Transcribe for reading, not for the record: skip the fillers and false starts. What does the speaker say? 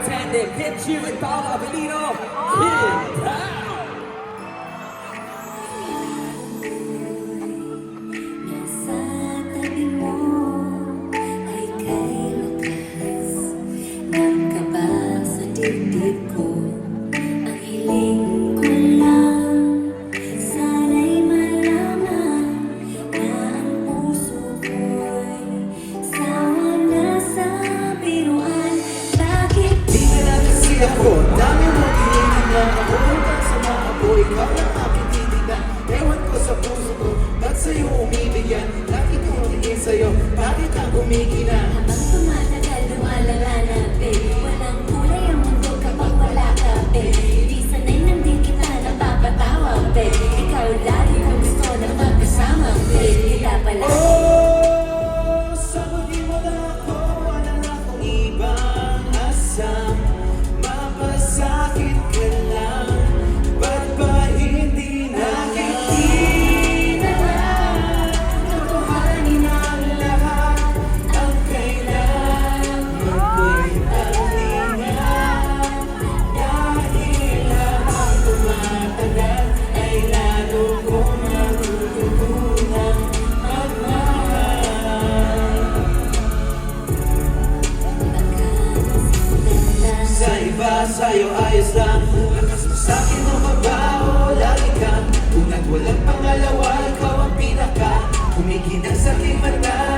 Tandem, hit you and Paolo Avellino, Kid Pow! Nasa tabi mo ay kay lakas ng kaba sa dibdib ko. Ang hiling ko lang, sana'y malaman na ang puso ko'y sawa na sa biruan. Bakit Di na lang kasi ako, dami mo tinitingnan ako hanggang sa maapo, ikaw ang aking titignan. Ewan ko sa puso ko, ba't sa'yo umibigyan? Bakit tumingin sa'yo, bakit ang gumiginan? habang tumatagal lumalala na, babe? Walang kulay ang mundo kapag wala ka, babe. Di sanay nandin kita napapatawa, babe. Ikaw lagi kong gusto na magkasama, babe. Kita pala Oh, sagutin mo na ako, wala na akong ibang asam. Mapasakit ka lang, ba't ba hindi nakikita na? Totohanin ang lahat, ang kailangan ko'y palingan. Dahil habang tumatagal, ay lalo kong natututunang magmahal. Sa iba, sa'yo ayos lang. Lakas mo sa'kin o mabaho, lagi kang unat walang pangalawa, ikaw ang pinaka. Kumikinang sa aking mata,